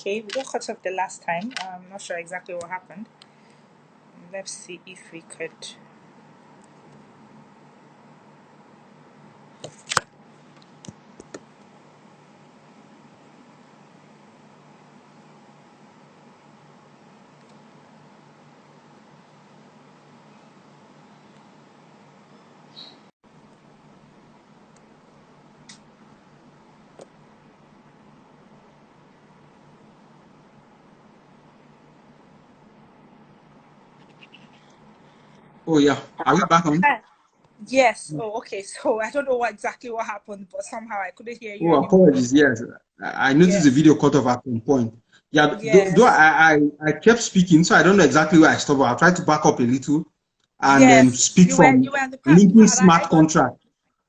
Okay, we got cut off the last time. I'm not sure exactly what happened. Let's see if we could. Oh yeah, are we back on? Yes. Oh, okay. So I don't know exactly what happened, but somehow I couldn't hear you Oh, anymore. apologies. Yes, I noticed the Yes. video cut off at some point. Yeah, though Yes. I kept speaking, so I don't know exactly where I stopped. But I'll try to back up a little and then Yes. speak You from were in the linking part. I smart got. contract.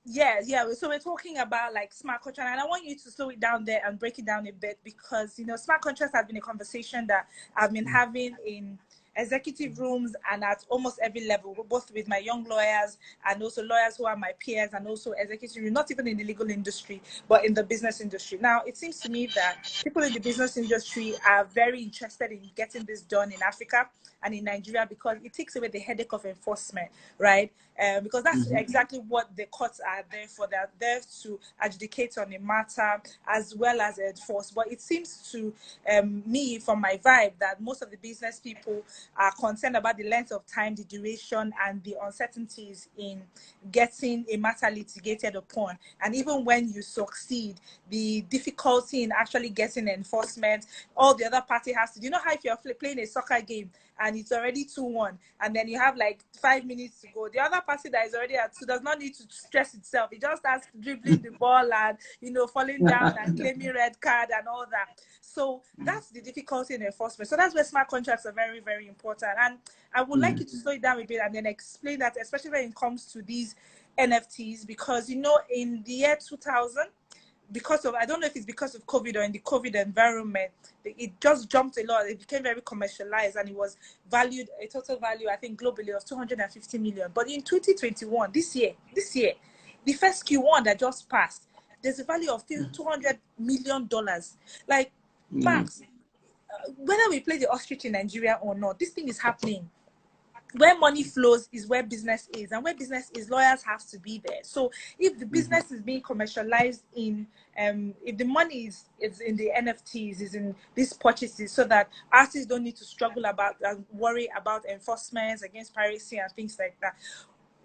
Yeah, yeah. So we're talking about like smart contract, and I want you to slow it down there and break it down a bit because smart contracts have been a conversation that I've been having in executive rooms and at almost every level, both with my young lawyers and also lawyers who are my peers and also executive room, not even in the legal industry, but in the business industry. Now, it seems to me that people in the business industry are very interested in getting this done in Africa and in Nigeria because it takes away the headache of enforcement, right? Because that's exactly what the courts are there for. They're there to adjudicate on a matter as well as enforce. But it seems to me, from my vibe, that most of the business people are concerned about the length of time, the duration, and the uncertainties in getting a matter litigated upon. And even when you succeed, the difficulty in actually getting enforcement, all the other party has to. You know how if you're playing a soccer game and it's already 2-1, and then you have like 5 minutes to go, the other party that is already at 2 does not need to stress itself. It just starts dribbling the ball and falling down and claiming red card and all that. So that's the difficulty in enforcement. So that's where smart contracts are very, very important. And I would like you to slow it down a bit and then explain that, especially when it comes to these NFTs, because in the year 2000, because of, I don't know if it's because of COVID or in the COVID environment, it just jumped a lot. It became very commercialized and it was valued, a total value, I think globally, of 250 million. But in 2021, this year, the first Q1 that just passed, there's a value of $200 million. Like, Max, whether we play the ostrich in Nigeria or not, this thing is happening. Where money flows is where business is, and where business is, lawyers have to be there. So if the business is being commercialized in if the money is in the NFTs, is in these purchases, so that artists don't need to struggle about and worry about enforcement against piracy and things like that.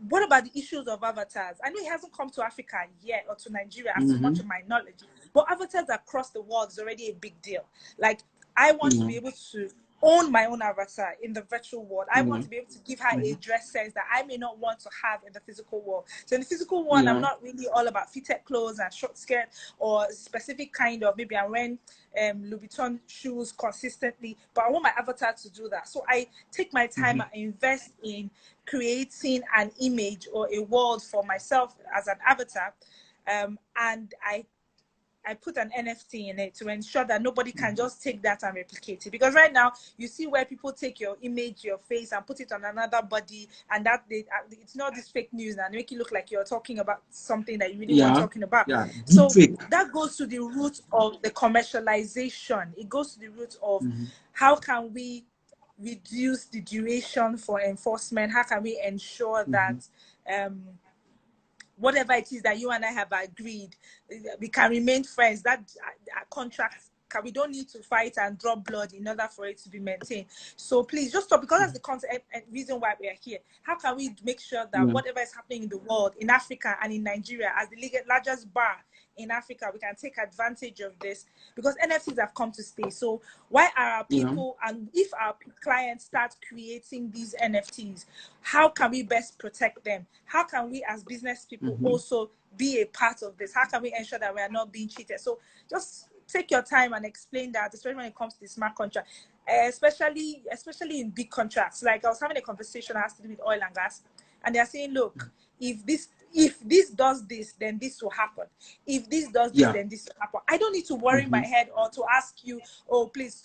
What about the issues of avatars? I know it hasn't come to Africa yet or to Nigeria, as much of my knowledge, but avatars across the world is already a big deal. Like, I want to be able to own my own avatar in the virtual world. I want to be able to give her a dress sense that I may not want to have in the physical world. So in the physical world, I'm not really all about fitted clothes and short skirt or specific kind of, maybe I'm wearing Louis Vuitton shoes consistently, but I want my avatar to do that. So I take my time and invest in creating an image or a world for myself as an avatar, and I put an NFT in it to ensure that nobody can just take that and replicate it. Because right now, you see where people take your image, your face, and put it on another body, and that it's not this fake news and make you look like you're talking about something that you really weren't talking about. So that goes to the root of the commercialization. It goes to the root of how can we reduce the duration for enforcement? How can we ensure that whatever it is that you and I have agreed, we can remain friends? That contract, we don't need to fight and drop blood in order for it to be maintained. So please just stop, because that's the concept and reason why we are here. How can we make sure that whatever is happening in the world, in Africa and in Nigeria, as the largest bar in Africa, we can take advantage of this, because NFTs have come to stay. So why are our people, and if our clients start creating these NFTs, how can we best protect them? How can we as business people also be a part of this? How can we ensure that we are not being cheated? So just take your time and explain that, especially when it comes to the smart contract, especially in big contracts. Like, I was having a conversation that has to do with oil and gas, and they're saying, look, if this does this, then this will happen. If this does this, then this will happen. I don't need to worry my head or to ask you, oh, please,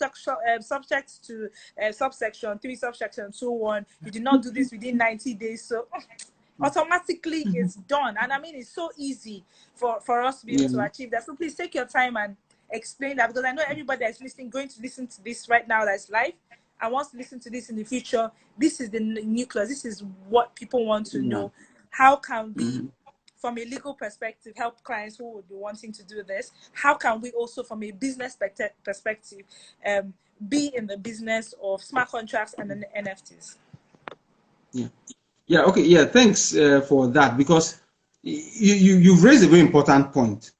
subject to subsection 3, subsection 2(1), you did not do this within 90 days. So automatically it's done. And I mean, it's so easy for us to be able to achieve that. So please take your time and explain that, because I know everybody that's listening, going to listen to this right now that's live and wants to listen to this in the future. This is the nucleus. This is what people want to know. How can we, from a legal perspective, help clients who would be wanting to do this? How can we also, from a business perspective, be in the business of smart contracts and then NFTs? Okay, thanks for that, because you've raised a very important point,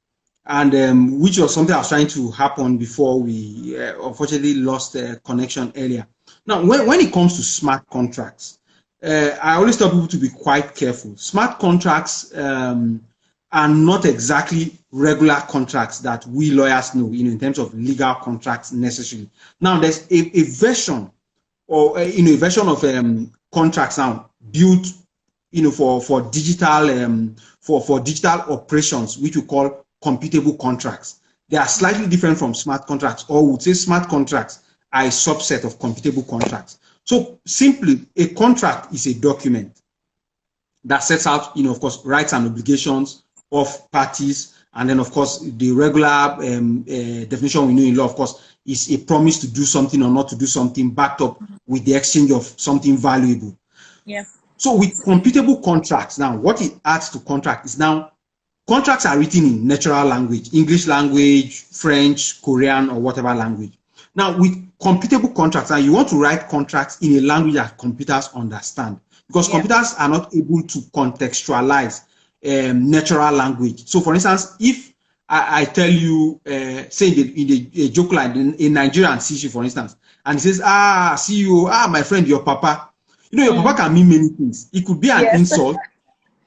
and which was something I was trying to happen before we unfortunately lost connection earlier. Now, when it comes to smart contracts, I always tell people to be quite careful. Smart contracts are not exactly regular contracts that we lawyers know, in terms of legal contracts necessarily. Now, there's a version, or a version of contracts now built, for digital for digital operations, which we call computable contracts. They are slightly different from smart contracts, or we would say smart contracts are a subset of computable contracts. So simply, a contract is a document that sets out, of course, rights and obligations of parties, and then, of course, the regular definition we know in law, of course, is a promise to do something or not to do something, backed up with the exchange of something valuable. So with computable contracts now, what it adds to contract is now contracts are written in natural language, English language, French, Korean, or whatever language. Now with computable contracts, now you want to write contracts in a language that computers understand, because computers are not able to contextualize natural language. So for instance, if I tell you, say in a joke line, a Nigerian sees you, for instance, and he says, see you, my friend, your papa. Your papa can mean many things. It could be an insult,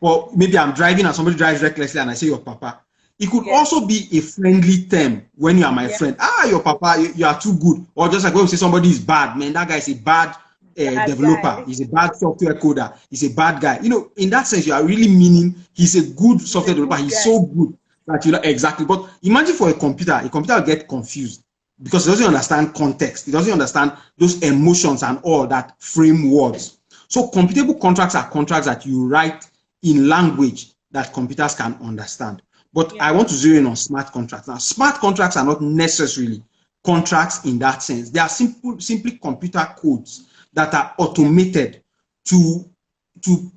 or maybe I'm driving and somebody drives recklessly and I say your papa. It could also be a friendly term when you are my friend. Your papa, you are too good. Or just like when we say somebody is bad, man, that guy is a bad developer. He's a bad software coder. He's a bad guy. In that sense, you are really meaning he's a good software developer. He's so good that exactly. But imagine for a computer will get confused, because it doesn't understand context. It doesn't understand those emotions and all that frame words. So computable contracts are contracts that you write in language that computers can understand. But I want to zero in on smart contracts. Now, smart contracts are not necessarily contracts in that sense. They are simply computer codes that are automated to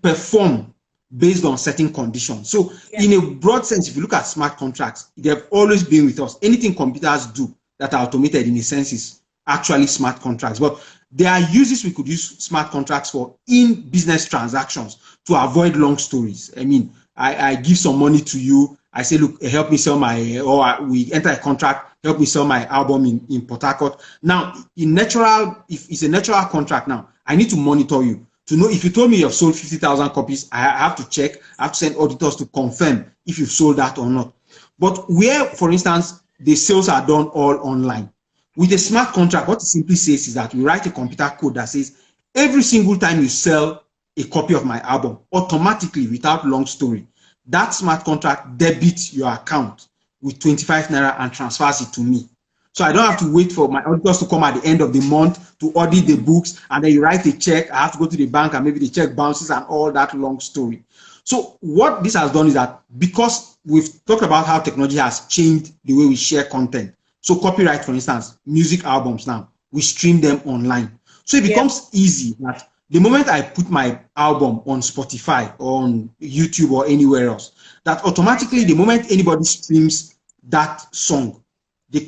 perform based on certain conditions. So in a broad sense, if you look at smart contracts, they've always been with us. Anything computers do that are automated, in a sense, is actually smart contracts. But there are uses we could use smart contracts for in business transactions to avoid long stories. I mean, I give some money to you. I say, look, help me sell or we enter a contract, help me sell my album in Port Harcourt. Now, if it's a natural contract now, I need to monitor you to know if you told me you've sold 50,000 copies. I have to check. I have to send auditors to confirm if you've sold that or not. But where, for instance, the sales are done all online, with a smart contract, what it simply says is that we write a computer code that says every single time you sell a copy of my album, automatically, without long story, that smart contract debits your account with 25 naira and transfers it to me. So I don't have to wait for my auditors to come at the end of the month to audit the books, and then you write a check. I have to go to the bank and maybe the check bounces and all that long story. So what this has done is that, because we've talked about how technology has changed the way we share content. So copyright, for instance, music albums now, we stream them online. So it becomes easy that the moment I put my album on Spotify or on YouTube or anywhere else, that automatically the moment anybody streams that song, the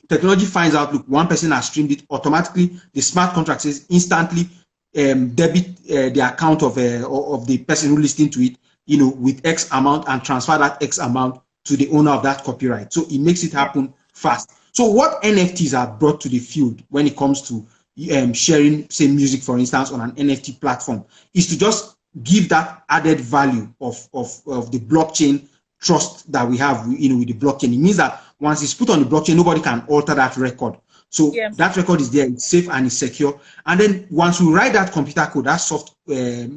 technology finds out, look, one person has streamed it, automatically the smart contract says instantly debit the account of the person who listened to it, with X amount, and transfer that X amount to the owner of that copyright. So it makes it happen fast. So what NFTs are brought to the field when it comes to sharing, say, music, for instance, on an NFT platform, is to just give that added value of the blockchain trust that we have, with the blockchain. It means that once it's put on the blockchain, nobody can alter that record. So that record is there, it's safe and it's secure. And then once we write that computer code, that soft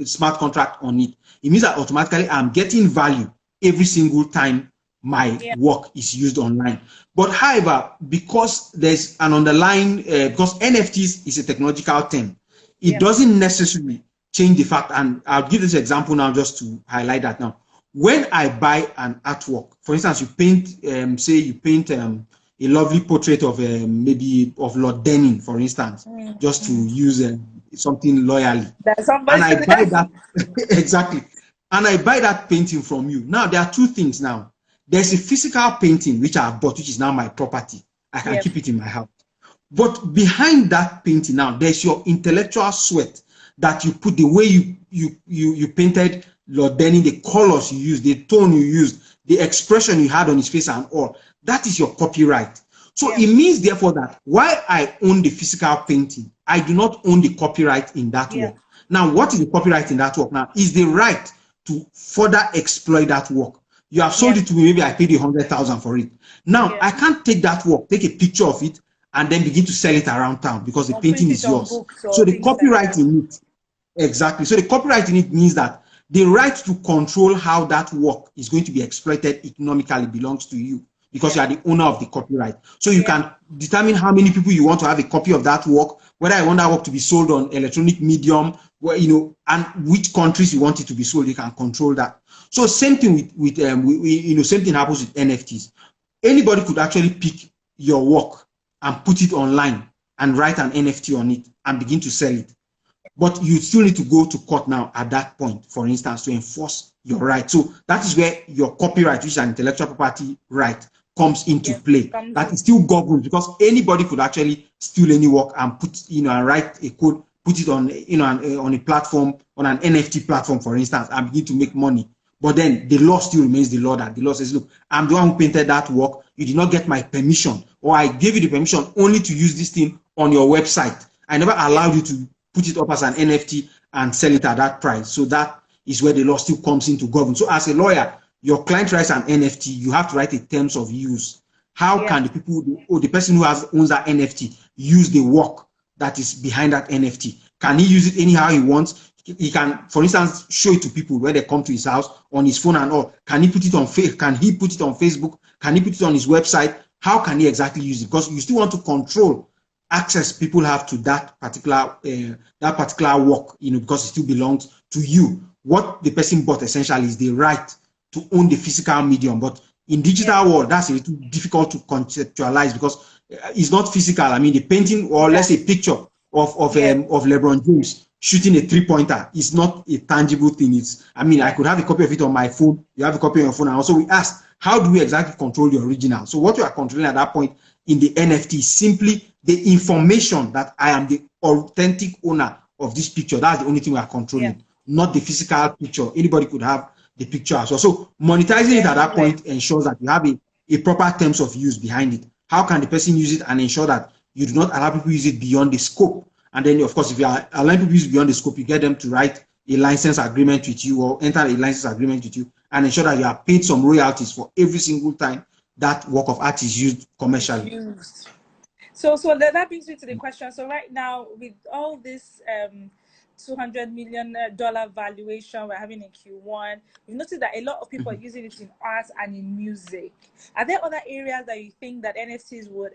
smart contract on it, it means that automatically I'm getting value every single time my work is used online. But however, because there's an underlying, because NFTs is a technological term, it doesn't necessarily change the fact, and I'll give this example now just to highlight that now. When I buy an artwork, for instance, you paint, say you paint a lovely portrait of maybe of Lord Denning, for instance, just to use something loyally. And I buy that, exactly. And I buy that painting from you. Now, there are two things now. There's a physical painting, which I have bought, which is now my property. I can keep it in my house. But behind that painting now, there's your intellectual sweat that you put, the way you painted Lord Denning, the colors you used, the tone you used, the expression you had on his face and all. That is your copyright. So it means, therefore, that while I own the physical painting, I do not own the copyright in that work. Now, what is the copyright in that work now? Is the right to further exploit that work. You have sold it to me, maybe I paid you 100,000 for it. Now, I can't take that work, take a picture of it, and then begin to sell it around town because the painting is yours. So the copyright in it, exactly. So the copyright in it means that the right to control how that work is going to be exploited economically belongs to you, because you are the owner of the copyright. So you can determine how many people you want to have a copy of that work, whether I want that work to be sold on electronic medium, where, you know, and which countries you want it to be sold. You can control that. So same thing with you know, same thing happens with NFTs. Anybody could actually pick your work and put it online and write an NFT on it and begin to sell it. But you still need to go to court now at that point, for instance, to enforce your right. So that is where your copyright, which is an intellectual property right, comes into play. That is still governed, because anybody could actually steal any work and put, you know, and write a code, put it on, you know, on a platform, on an NFT platform, for instance, and begin to make money. But then the law still remains the law, that the law says, look, I'm the one who painted that work. You did not get my permission, or I gave you the permission only to use this thing on your website. I never allowed you to put it up as an NFT and sell it at that price. So that is where the law still comes into government. So as a lawyer, your client writes an NFT, you have to write a terms of use. How can the people, or the person who owns that NFT, use the work that is behind that NFT? Can he use it anyhow he wants? He can, for instance, show it to people when they come to his house on his phone and all. Can he put it on Can he put it on Facebook? Can he put it on his website? How can he exactly use it? Because you still want to control access people have to that particular work, you know, because it still belongs to you. What the person bought essentially is the right to own the physical medium. But in digital world, that's a little difficult to conceptualize, because it's not physical. I mean, the painting, or let's say picture of LeBron James shooting a three-pointer is not a tangible thing. It's, I mean, I could have a copy of it on my phone. You have a copy on your phone. And also we asked, how do we exactly control the original? So what you are controlling at that point in the NFT is simply the information that I am the authentic owner of this picture. That's the only thing we are controlling, not the physical picture. Anybody could have the picture as well. So monetizing it at that point ensures that you have a proper terms of use behind it. How can the person use it and ensure that you do not allow people to use it beyond the scope? And then, of course, if you are allowing people to use it beyond the scope, you get them to write a license agreement with you, or enter a license agreement with you, and ensure that you are paid some royalties for every single time that work of art is used commercially. So that brings me to the question. So right now, with all this $200 million valuation we're having in Q1, we've noticed that a lot of people are using it in art and in music. Are there other areas that you think that NFTs would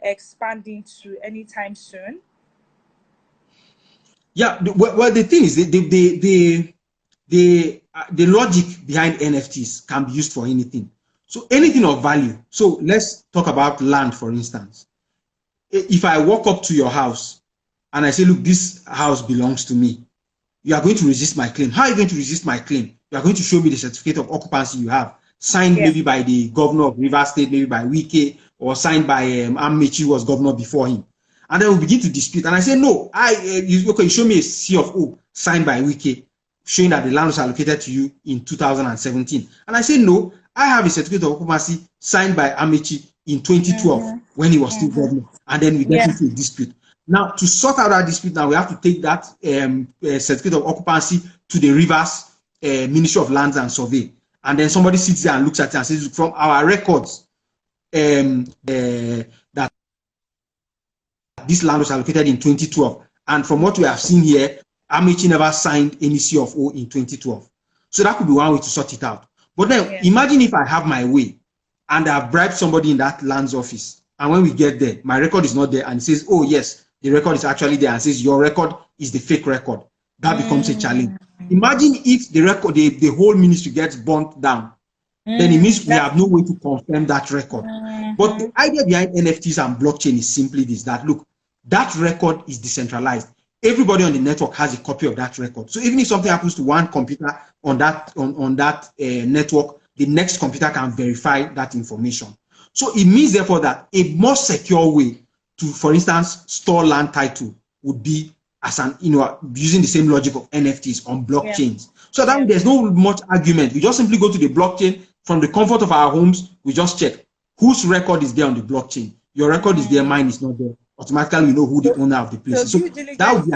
expand into anytime soon? Yeah, well, the thing is, the logic behind NFTs can be used for anything. So anything of value. So let's talk about land, for instance. If I walk up to your house and I say, look, this house belongs to me, you are going to resist my claim. How are you going to resist my claim? You are going to show me the certificate of occupancy you have, signed maybe by the governor of Rivers State, maybe by Wike, or signed by Amechi, who was governor before him. And then we begin to dispute. And I say, no, you show me a C of O signed by Wike, showing that the land was allocated to you in 2017. And I say, no, I have a certificate of occupancy signed by Amechi in 2012 when he was still governor. And then we get into a dispute. Now, to sort out that dispute, now we have to take that certificate of occupancy to the Rivers Ministry of Lands and Survey. And then somebody sits there and looks at it and says, from our records, that this land was allocated in 2012. And from what we have seen here, Amechi never signed any C of O in 2012. So that could be one way to sort it out. But then imagine if I have my way and I've bribed somebody in that land's office. And when we get there, my record is not there. And it says, oh, yes, the record is actually there, and says your record is the fake record. That becomes a challenge. Imagine if the record, the whole ministry gets burnt down. then it means we have no way to confirm that record. But the idea behind NFTs and blockchain is simply this, that look, that record is decentralized. Everybody on the network has a copy of that record. So even if something happens to one computer on that network, the next computer can verify that information. So it means therefore that a more secure way to, for instance, store land title would be as an, using the same logic of NFTs on blockchains. So that there's no much argument. We just simply go to the blockchain from the comfort of our homes. We just check whose record is there on the blockchain. Your record is there, mine is not there. Automatically, we know who the owner of the place is. So that would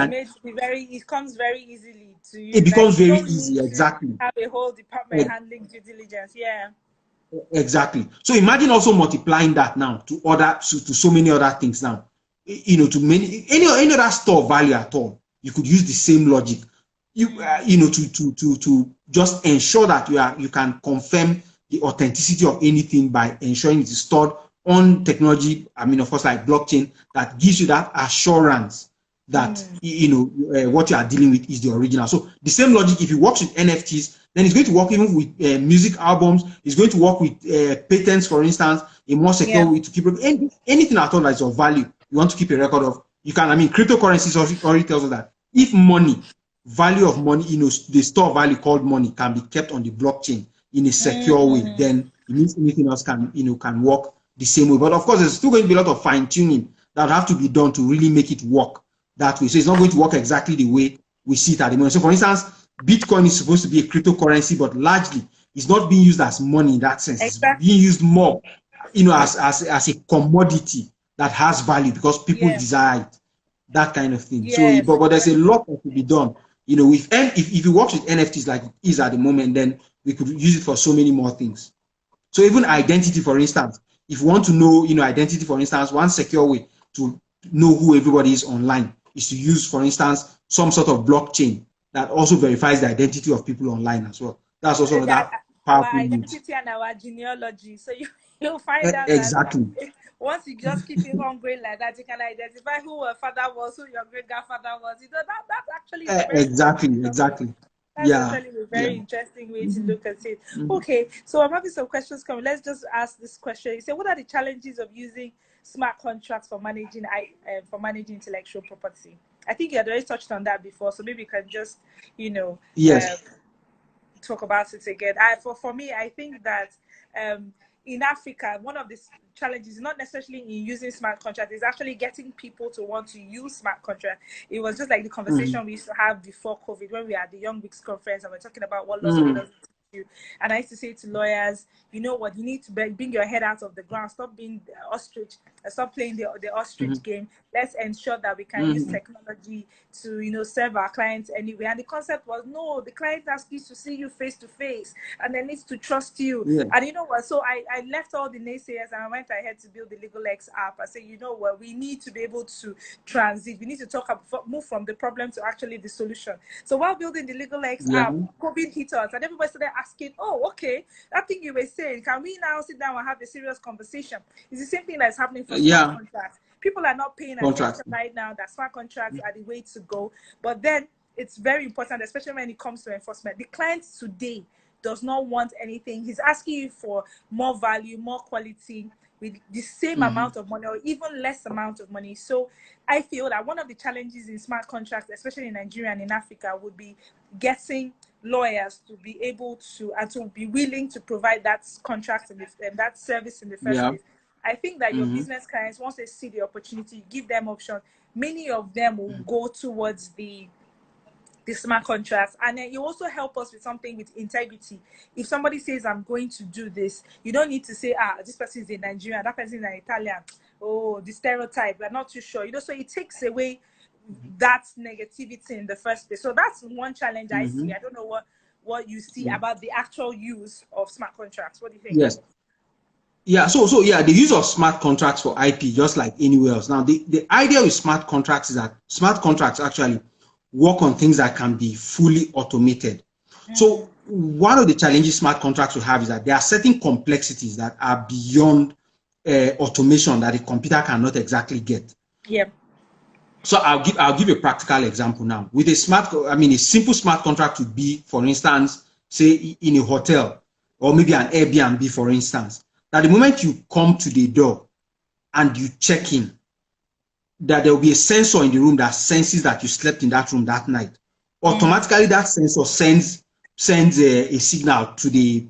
be it comes very easily to you. It becomes very easy, exactly. Have a whole department handling due diligence, Exactly. So imagine also multiplying that now to so many other things now. To any other store value at all, you could use the same logic. To just ensure that you can confirm the authenticity of anything by ensuring it is stored on technology. I mean, of course, like blockchain, that gives you that assurance that what you are dealing with is the original. So the same logic, if it works with NFTs, then it's going to work even with music albums. It's going to work with patents, for instance, a more secure way to keep anything at all that is of value. You want to keep a record of. You can. I mean, cryptocurrencies already tells us that if value of money, the store value called money can be kept on the blockchain in a secure way, then it means anything else can work the same way. But of course, there's still going to be a lot of fine tuning that have to be done to really make it work that way. So it's not going to work exactly the way we see it at the moment. So for instance, Bitcoin is supposed to be a cryptocurrency, but largely it's not being used as money in that sense. Exactly. It's being used more, as a commodity that has value because people desire it, that kind of thing. Yes. So, but there's a lot that could be done. If it works with NFTs like it is at the moment, then we could use it for so many more things. So even identity, for instance, if you want to know, identity, for instance, one secure way to know who everybody is online is to use, for instance, some sort of blockchain that also verifies the identity of people online as well. That's also that powerful our identity and our genealogy. So you'll find out exactly. That once you just keep it hungry like that, you can identify who your father was, who your great grandfather was. That's actually exactly. That's actually a very interesting way to look at it. Okay, so I'm having some questions coming. Let's just ask this question. You say, what are the challenges of using smart contracts for managing intellectual property? I think you had already touched on that before, so maybe you can just talk about it again. For me, I think that in Africa, one of the challenges is not necessarily in using smart contracts, it's actually getting people to want to use smart contracts. It was just like the conversation we used to have before COVID when we had the Young Wigs conference and we're talking about what laws are you. And I used to say to lawyers, you know what, you need to bring your head out of the ground, stop being the ostrich, stop playing the ostrich game. Let's ensure that we can use technology to serve our clients anyway. And the concept was, no, the client has to see you face to face and they need to trust you. And you know what, so I left all the naysayers and I went ahead to build the LegalX app. I said, you know what, we need to be able to transit, we need to move from the problem to actually the solution. So while building the LegalX app, COVID hit us and everybody started asking, oh, okay, that thing you were saying, can we now sit down and have a serious conversation? It's the same thing that's happening for smart contracts. People are not paying attention right now that smart contracts are the way to go. But then it's very important, especially when it comes to enforcement. The client today does not want anything. He's asking you for more value, more quality with the same amount of money or even less amount of money. So I feel that one of the challenges in smart contracts, especially in Nigeria and in Africa, would be getting lawyers to be able to and to be willing to provide that contract and that service in the first place. I think that your business clients, once they see the opportunity, you give them options, many of them will go towards the smart contracts. And then you also help us with something with integrity. If somebody says, I'm going to do this, you don't need to say, this person is a Nigerian, that person is an Italian. Oh, the stereotype, we're not too sure. So it takes away that negativity in the first place. So that's one challenge I see. I don't know what you see about the actual use of smart contracts. What do you think? Yes. Yeah, so the use of smart contracts for IP, just like anywhere else. Now, the idea with smart contracts is that smart contracts actually work on things that can be fully automated. So one of the challenges smart contracts will have is that there are certain complexities that are beyond automation that a computer cannot exactly get. Yeah. So I'll give a practical example now. With a simple smart contract would be, for instance, say in a hotel. or maybe an Airbnb, for instance, that the moment you come to the door and you check in, that there will be a sensor in the room that senses that you slept in that room that night. Automatically, that sensor sends a signal to the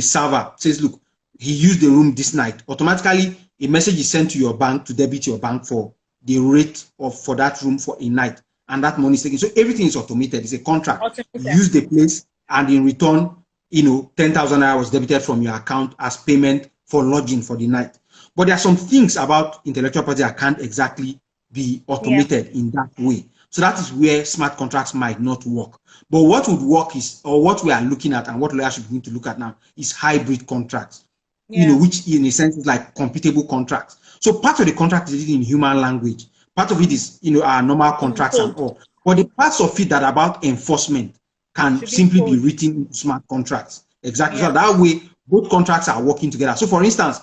server. Says, look, he used the room this night. Automatically, a message is sent to your bank to debit your bank for the rate for that room for a night, and that money is taken. So everything is automated. It's a contract. Automated. You use the place, and in return, 10,000 naira was debited from your account as payment for lodging for the night. But there are some things about intellectual property that can't exactly be automated in that way. So that is where smart contracts might not work. But what would work is, or what we are looking at and what lawyers should begin to look at now, is hybrid contracts, which in a sense is like computable contracts. So part of the contract is in human language. Part of it is, our normal contracts and all. But the parts of it that are about enforcement can simply be written into smart contracts. Exactly. So that way, both contracts are working together. So for instance,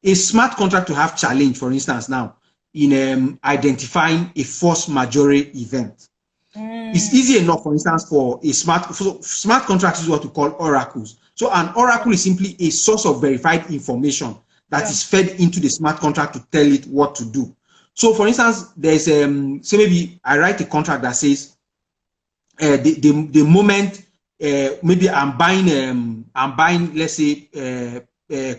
a smart contract to have challenge, for instance, now, in identifying a force majeure event. It's easy enough, for instance, for a smart contract is what we call oracles. So an oracle is simply a source of verified information that is fed into the smart contract to tell it what to do. So for instance, there's so maybe I write a contract that says the moment maybe I'm buying, let's say,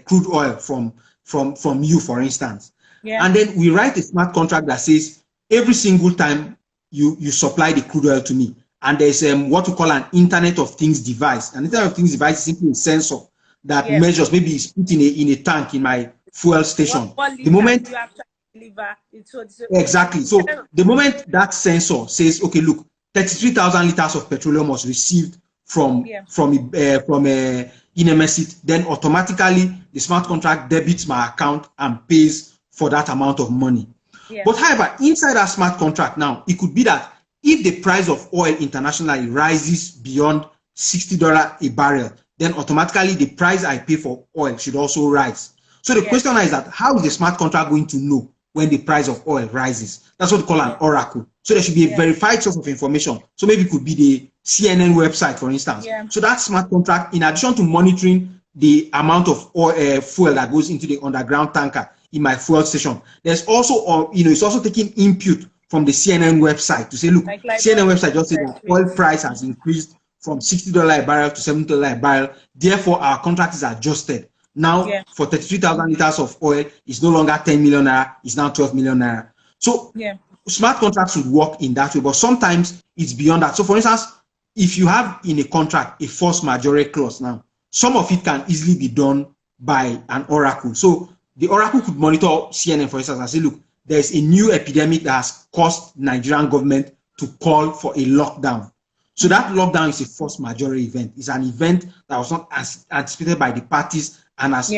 crude oil from you, for instance. And then we write a smart contract that says every single time you supply the crude oil to me, and there's what we call an Internet of Things device. An Internet of Things device is simply a sensor that measures, maybe it's put in a tank in my fuel station. The moment you have to deliver, exactly. So the moment that sensor says, okay, look, 33,000 liters of petroleum was received from Inemesit, then automatically the smart contract debits my account and pays for that amount of money. But however, inside that smart contract now, it could be that if the price of oil internationally rises beyond $60 a barrel, then automatically the price I pay for oil should also rise. So the question is that how is the smart contract going to know when the price of oil rises? That's what we call an oracle. So there should be a verified source of information. So maybe it could be the CNN website, for instance. So that smart contract, in addition to monitoring the amount of oil, fuel that goes into the underground tanker in my fuel station, there's also, it's also taking input from the CNN website to say, look, CNN website just said that oil price has increased from $60 a barrel to $70 a barrel. Therefore, our contract is adjusted. Now, for 33,000 liters of oil, it's no longer 10 million naira, it's now 12 million naira. So, smart contracts should work in that way, but sometimes it's beyond that. So, for instance, if you have in a contract a force majeure clause now, some of it can easily be done by an oracle. So, the oracle could monitor CNN, for instance, and say, look, there's a new epidemic that has caused Nigerian government to call for a lockdown. So that lockdown is a force majeure event. It's an event that was not anticipated by the parties and has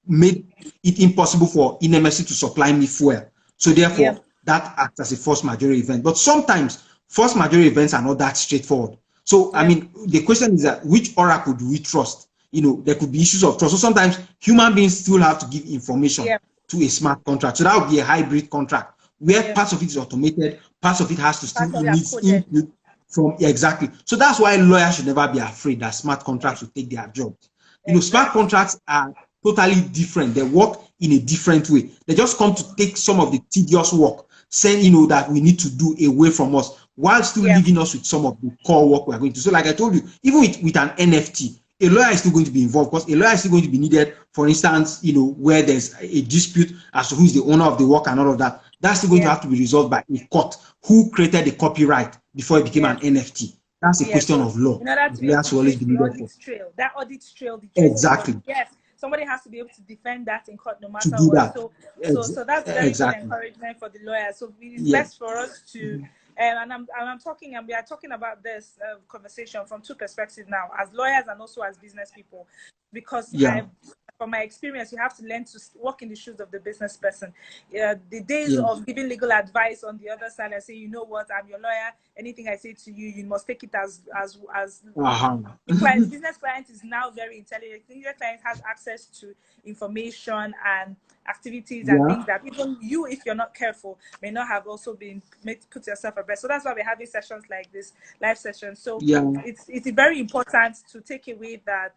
made it impossible for Inemesit to supply me fuel. So therefore, that acts as a force majeure event. But sometimes force majeure events are not that straightforward. So, I mean, the question is that which oracle do we trust? There could be issues of trust. So sometimes human beings still have to give information to a smart contract. So that would be a hybrid contract where parts of it is automated, parts of it has to still need input from exactly. So that's why lawyers should never be afraid that smart contracts will take their jobs. Smart contracts are totally different. They work in a different way. They just come to take some of the tedious work, saying, that we need to do away from us, while still leaving us with some of the core work we are going to do. So like I told you, even with an NFT, a lawyer is still going to be involved because a lawyer is still going to be needed, for instance, where there's a dispute as to who is the owner of the work and all of that. That's still going to have to be resolved by a court who created the copyright before it became an NFT. That's a question of law. Lawyers will always be needed for. That audit trail. Exactly. Yes, somebody has to be able to defend that in court no matter what. So that's very good encouragement for the lawyers. So it's best for us to. And we are talking about this conversation from two perspectives now, as lawyers and also as business people, because from my experience, you have to learn to walk in the shoes of the business person. The days of giving legal advice on the other side and say, you know what, I'm your lawyer. Anything I say to you, you must take it as the client. The business client is now very intelligent. The business client has access to information and activities and things that even you, if you're not careful, may not have also been put yourself abreast. So that's why we're having sessions like this, live sessions. So it's very important to take away that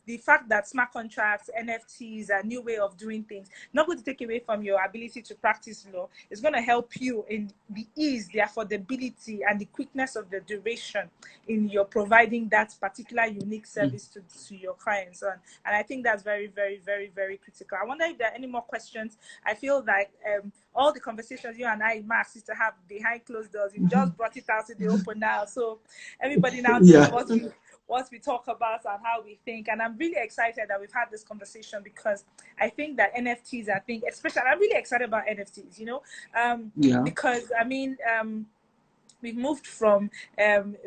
the fact that smart contracts, NFTs, a new way of doing things, not going to take away from your ability to practice law. It's going to help you in the ease, the affordability, and the quickness of the duration in your providing that particular unique service to your clients. And I think that's very, very, very, very critical. I wonder if there are any more questions. I feel like all the conversations you and I, Marx, used to have behind closed doors, you just brought it out to the open now. So everybody now knows what we talk about and how we think. And I'm really excited that we've had this conversation because I think that NFTs, especially, I'm really excited about NFTs, because I mean, we've moved from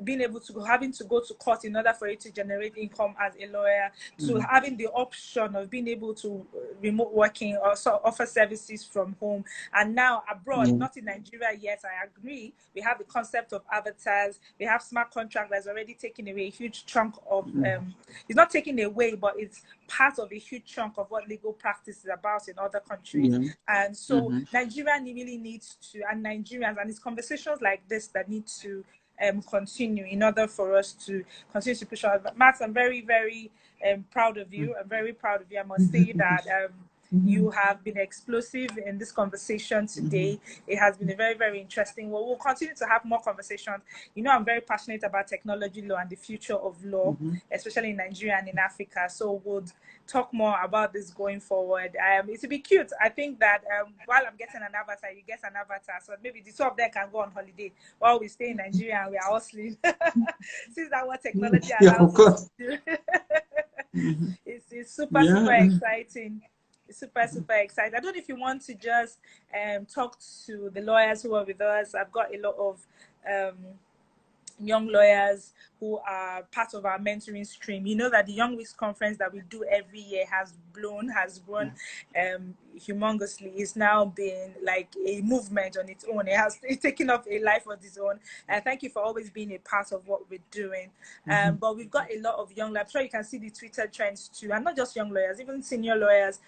being able to having to go to court in order for you to generate income as a lawyer to having the option of being able to remote working or offer services from home. And now abroad, not in Nigeria yet, I agree, we have the concept of avatars. We have smart contract that's already taken away a huge chunk of, it's not taken away, but it's part of a huge chunk of what legal practice is about in other countries. And so Nigeria really needs to, and Nigerians, and it's conversations like this that need to continue in order for us to continue to push on. Max, I'm very, very proud of you. I'm very proud of you. I must say that you have been explosive in this conversation today. It has been a very, very interesting. Well, we'll continue to have more conversations. I'm very passionate about technology law and the future of law, especially in Nigeria and in Africa. So we'll talk more about this going forward. It would be cute. I think that while I'm getting an avatar, you get an avatar. So maybe the two of them can go on holiday while we stay in Nigeria and we are hustling. Since that's what technology allows us to do. It's super, super exciting. Super, super excited. I don't know if you want to just talk to the lawyers who are with us. I've got a lot of young lawyers who are part of our mentoring stream. You know that the Young Weeks conference that we do every year has grown humongously. It's now been like a movement on its own. It's taken up a life of its own. And thank you for always being a part of what we're doing. But we've got a lot of young lawyers. I'm sure you can see the Twitter trends too. And not just young lawyers, even senior lawyers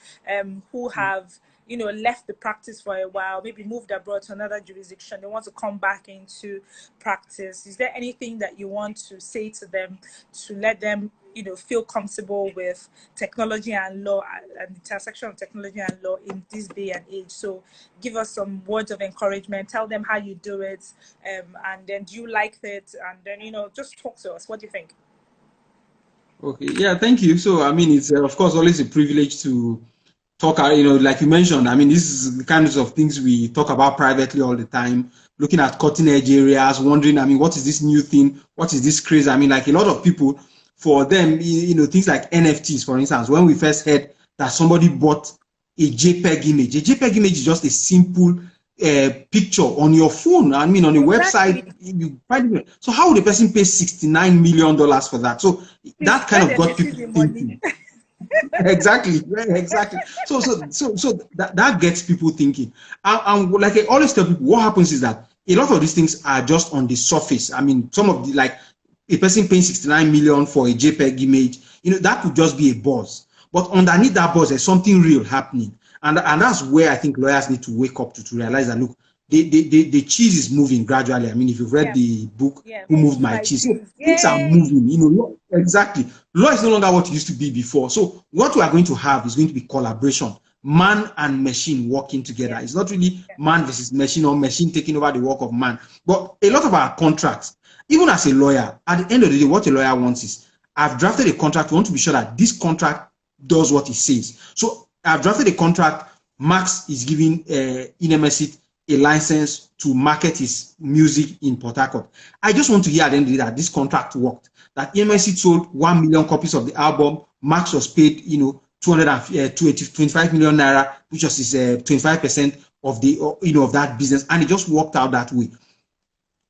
who have left the practice for a while, maybe moved abroad to another jurisdiction. They want to come back into practice. Is there anything that you want to say to them to let them, feel comfortable with technology and law and the intersection of technology and law in this day and age? So give us some words of encouragement. Tell them how you do it, and then do you like it? And then, just talk to us. What do you think? Okay. Yeah, thank you. So, I mean, it's of course always a privilege to talk, like you mentioned. I mean, this is the kinds of things we talk about privately all the time, looking at cutting edge areas, wondering, I mean, what is this new thing? What is this craze? I mean, like a lot of people, for them, things like NFTs, for instance, when we first heard that somebody bought a JPEG image. A JPEG image is just a simple picture on your phone. I mean, on a website, you find it. So how would a person pay $69 million for that? So that kind of got people thinking. Exactly. So that gets people thinking. And like I always tell people, what happens is that a lot of these things are just on the surface. I mean, some of the, like a person paying $69 million for a JPEG image, that could just be a buzz. But underneath that buzz, there's something real happening. And that's where I think lawyers need to wake up to realize that, look, the cheese is moving gradually. I mean, if you've read the book, Who Moved My Cheese? So things are moving, exactly. Law is no longer what it used to be before. So what we are going to have is going to be collaboration, man and machine working together. It's not really man versus machine or machine taking over the work of man. But a lot of our contracts, even as a lawyer, at the end of the day, what a lawyer wants is, I've drafted a contract. We want to be sure that this contract does what it says. So I've drafted a contract. Max is giving Inemesit a license to market his music in Port Harcourt. I just want to hear at the end of the day that this contract worked, that Inemesit sold 1 million copies of the album. Max was paid, 25 million naira, which was his 25% of the, of that business, and it just worked out that way.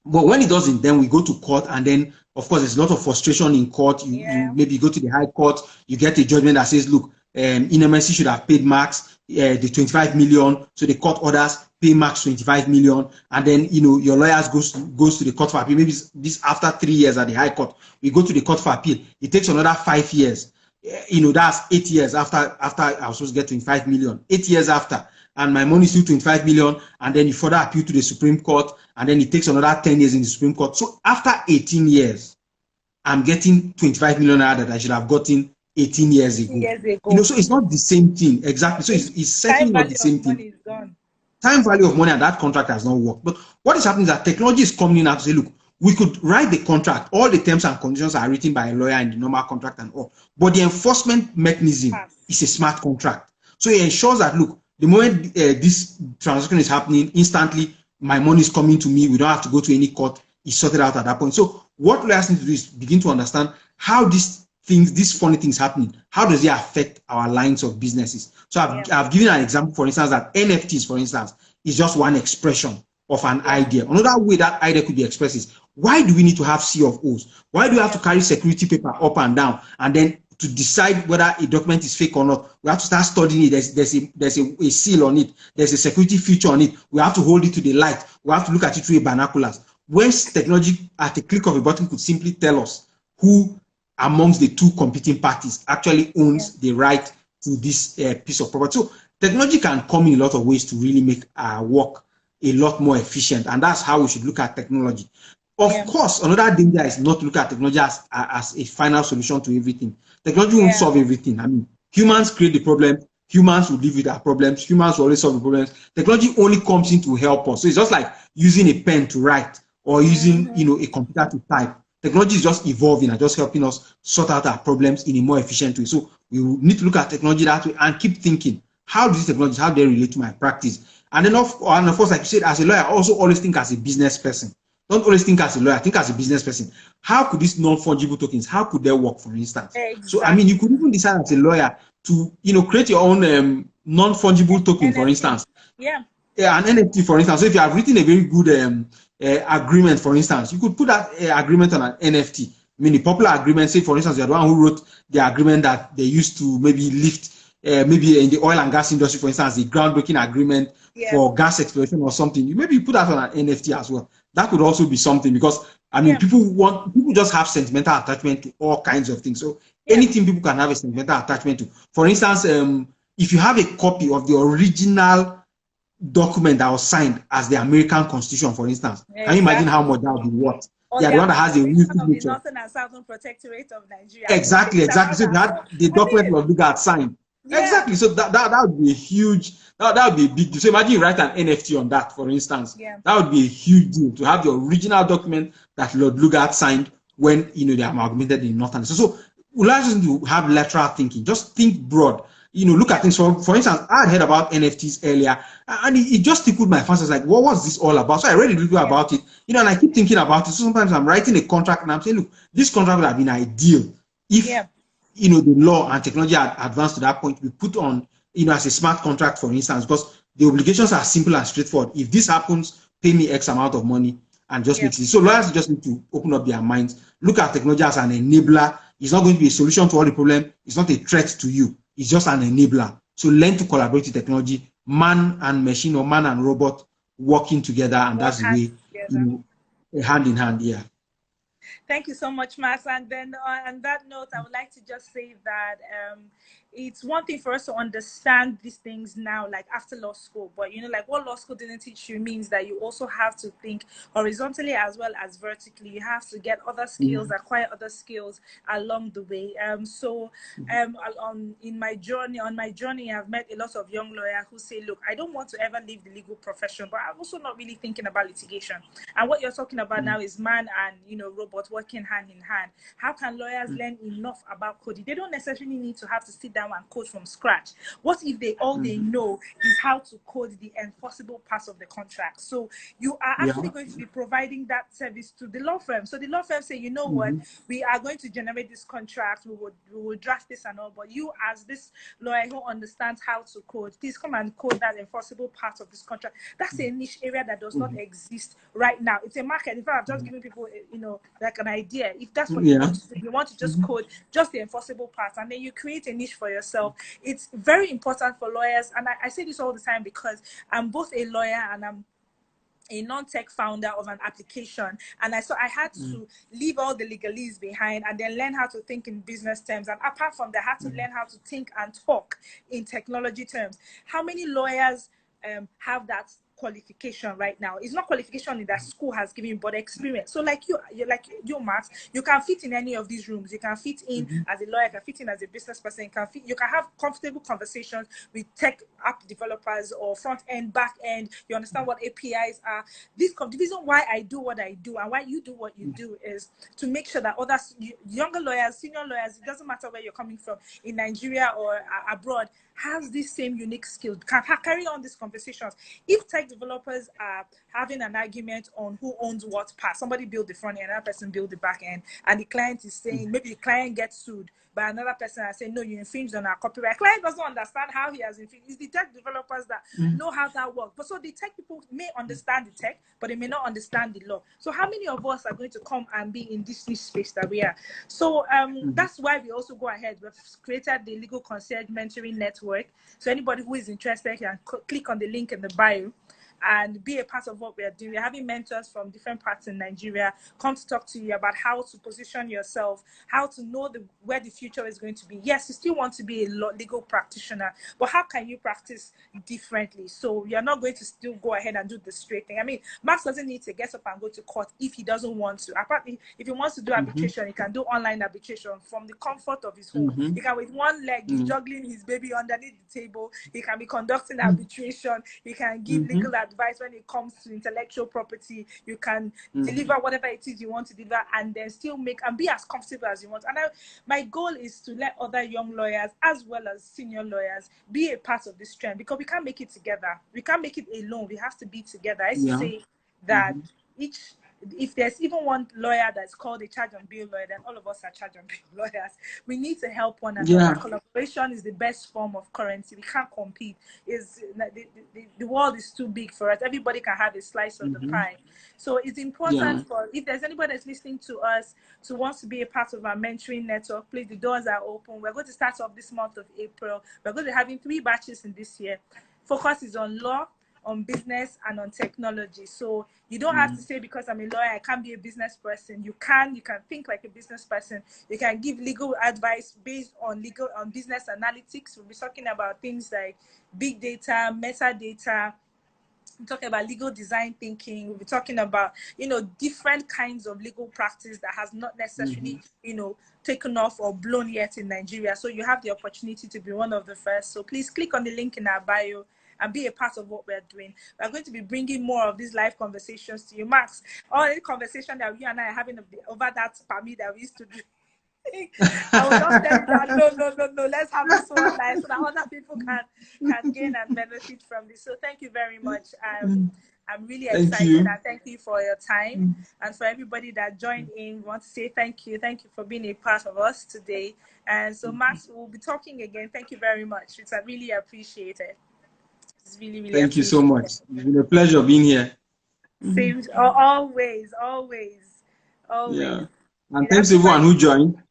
But when it doesn't, then we go to court, and then of course there's a lot of frustration in court. You Yeah. maybe go to the high court, you get a judgment that says, look, Inemesi should have paid Max the 25 million. So the court orders pay Max 25 million, and then your lawyers goes to the court for appeal. Maybe this after 3 years at the high court, we go to the court for appeal. It takes another 5 years. That's 8 years after I was supposed to get 25 million. 8 years after. And my money is still 25 million, and then you further appeal to the Supreme Court, and then it takes another 10 years in the Supreme Court. So after 18 years, I'm getting 25 million that I should have gotten 18 years ago. So it's not the same thing. Exactly. So it's certainly not the same thing. Is gone. Time value of money and that contract has not worked. But what is happening is that technology is coming in now to say, look, we could write the contract. All the terms and conditions are written by a lawyer in the normal contract and all. But the enforcement mechanism is a smart contract. So it ensures that, look, the moment this transaction is happening, instantly my money is coming to me. We don't have to go to any court. It's sorted out at that point. So what lawyers need to do is begin to understand how these funny things happening, how does it affect our lines of businesses? So I've given an example, for instance, that NFTs, for instance, is just one expression of an idea. Another way that idea could be expressed is, why do we need to have C of O's? Why do we have to carry security paper up and down, and then to decide whether a document is fake or not, we have to start studying it. There's a seal on it. There's a security feature on it. We have to hold it to the light. We have to look at it through a binoculars. When technology, at a click of a button, could simply tell us who amongst the two competing parties actually owns the right to this piece of property. So technology can come in a lot of ways to really make our work a lot more efficient, and that's how we should look at technology. Of course, another danger is not to look at technology as a final solution to everything. Technology won't solve everything. I mean, humans create the problem. Humans will live with our problems. Humans will always solve the problems. Technology only comes in to help us. So it's just like using a pen to write or using, a computer to type. Technology is just evolving and just helping us sort out our problems in a more efficient way. So we need to look at technology that way and keep thinking, how do these technologies, how they relate to my practice? And then of course, like you said, as a lawyer, also always think as a business person. Don't always think as a lawyer, think as a business person. How could these non-fungible tokens, how could they work, for instance? Exactly. So, I mean, you could even decide as a lawyer to, create your own non-fungible token, NFT. For instance. An NFT, for instance. So if you have written a very good agreement, for instance, you could put that agreement on an NFT. I mean, the popular agreement, say, for instance, you're the one who wrote the agreement that they used to maybe lift, maybe in the oil and gas industry, for instance, the groundbreaking agreement for gas exploration or something. Maybe you put that on an NFT as well. That could also be something, because I mean, people just have sentimental attachment to all kinds of things. So anything people can have a sentimental attachment to. For instance, if you have a copy of the original document that was signed as the American Constitution, for instance, can you imagine how much that would be worth? The one that has a real signature. The Northern and Southern Protectorate of Nigeria. Exactly. So that the document was legal signed. Exactly. So that would be a huge. That would be a big deal. So imagine you write an NFT on that, for instance. That would be a huge deal to have the original document that Lord Lugard signed when they amalgamated in Northern. So we like to have lateral thinking. Just think broad. Look at things. For instance, I had heard about NFTs earlier, and it just tickled my fancy. Like, what was this all about? So I read a little about it, and I keep thinking about it. So sometimes I'm writing a contract and I'm saying, look, this contract would have been ideal if the law and technology had advanced to that point. We put on as a smart contract, for instance, because the obligations are simple and straightforward. If this happens, pay me X amount of money, and just makes it. So lawyers just need to open up their minds, look at technology as an enabler. It's not going to be a solution to all the problem. It's not a threat to you. It's just an enabler. So learn to collaborate with technology, man and machine or man and robot working together, and that's the way, hand in hand. Thank you so much, Max. And then on that note, I would like to just say that it's one thing for us to understand these things now, like after law school, but like what law school didn't teach you means that you also have to think horizontally as well as vertically. You have to get other skills, acquire other skills along the way. On my journey, I've met a lot of young lawyers who say, look, I don't want to ever leave the legal profession, but I'm also not really thinking about litigation. And what you're talking about now is man and robot working hand in hand? How can lawyers learn enough about coding? They don't necessarily need to have to sit down and code from scratch. What if all they know is how to code the enforceable parts of the contract? So you are actually going to be providing that service to the law firm. So the law firm say, you know what, we are going to generate this contract, we will draft this and all, but you as this lawyer who understands how to code, please come and code that enforceable part of this contract. That's a niche area that does not exist right now. It's a market. In fact, I've just given people, like an idea. If that's what you want to do, you want to just code just the enforceable part, and then you create a niche for yourself. It's very important for lawyers, and I say this all the time because I'm both a lawyer and I'm a non-tech founder of an application, and I had to leave all the legalese behind and then learn how to think in business terms, and apart from that, I had to learn how to think and talk in technology terms. How many lawyers have that qualification right now? It's not qualification that school has given, but experience. So like you, Max, you can fit in any of these rooms. You can fit in as a lawyer, you can fit in as a business person, you can have comfortable conversations with tech app developers or front end, back end. You understand what APIs are. The reason why I do what I do and why you do what you do is to make sure that others, younger lawyers, senior lawyers, it doesn't matter where you're coming from, in Nigeria or abroad, has this same unique skill, can carry on these conversations. If tech developers are having an argument on who owns what part, somebody build the front end, another person build the back end, and the client is saying, maybe the client gets sued by another person and say, no, you infringed on our copyright. Client doesn't understand how he has infringed. It's the tech developers that know how that works. But so the tech people may understand the tech, but they may not understand the law. So how many of us are going to come and be in this niche space that we are? So that's why we also go ahead. We've created the Legal Concierge Mentoring Network. So anybody who is interested can click on the link in the bio and be a part of what we are doing. We're having mentors from different parts in Nigeria come to talk to you about how to position yourself, how to know where the future is going to be. Yes, you still want to be a legal practitioner, but how can you practice differently? So you're not going to still go ahead and do the straight thing. I mean, Max doesn't need to get up and go to court if he doesn't want to. Apparently, if he wants to do arbitration, he can do online arbitration from the comfort of his home. He can, with one leg, he's juggling his baby underneath the table. He can be conducting arbitration. He can give legal advice when it comes to intellectual property. You can deliver whatever it is you want to deliver, and then still make and be as comfortable as you want. And my goal is to let other young lawyers as well as senior lawyers be a part of this trend, because we can't make it together. We can't make it alone. We have to be together. I used to say that if there's even one lawyer that's called a charge and bill lawyer, then all of us are charge and bill lawyers. We need to help one another. Collaboration is the best form of currency. We can't compete. The world is too big for us. Everybody can have a slice of the pie. So it's important for, if there's anybody that's listening to us who wants to be a part of our mentoring network, please, the doors are open. We're going to start off this month of April. We're going to be having 3 batches in this year. Focus is on law, on business, and on technology. So you don't have to say, because I'm a lawyer, I can't be a business person. You can think like a business person. You can give legal advice based on business analytics. We'll be talking about things like big data, metadata. We're talking about legal design thinking. We'll be talking about, different kinds of legal practice that has not necessarily, taken off or blown yet in Nigeria. So you have the opportunity to be one of the first. So please click on the link in our bio and be a part of what we're doing. We're going to be bringing more of these live conversations to you. Max, all the conversation that you and I are having over that PAMI that we used to do, I will not tell you that, no, let's have this one live so that other people can gain and benefit from this. So thank you very much. I'm really excited, and thank you for your time. And for everybody that joined in, we want to say thank you. Thank you for being a part of us today. And so, Max, we'll be talking again. Thank you very much. It's really appreciated. It's really, really Thank you so much. It's been a pleasure being here. Same, always. Yeah. And thanks to everyone who joined.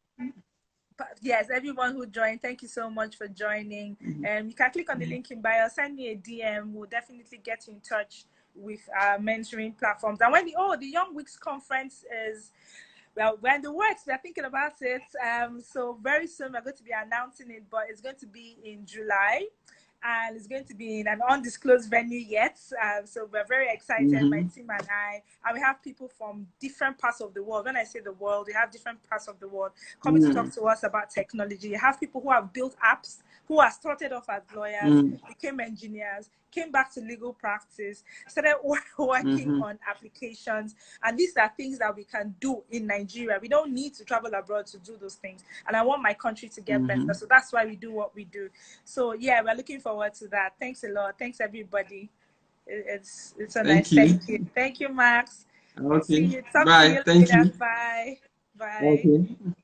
Yes, everyone who joined, thank you so much for joining. And you can click on the link in bio, send me a DM. We'll definitely get in touch with our mentoring platforms. And when the Young Wigs conference is, well, we're in the works, we're thinking about it. So very soon we're going to be announcing it, but it's going to be in July. And it's going to be in an undisclosed venue yet. So we're very excited, my team and I. And we have people from different parts of the world. When I say the world, we have different parts of the world coming to talk to us about technology. You have people who have built apps, who have started off as lawyers, became engineers, came back to legal practice, started working on applications, and these are things that we can do in Nigeria. We don't need to travel abroad to do those things, and I want my country to get better, so that's why we do what we do. So yeah, we're looking forward to that. Thanks a lot. Thanks everybody. It's so nice. Thank you, Max. Okay. See you. Talk to Bye. you Thank later. you. Bye. Bye. Okay.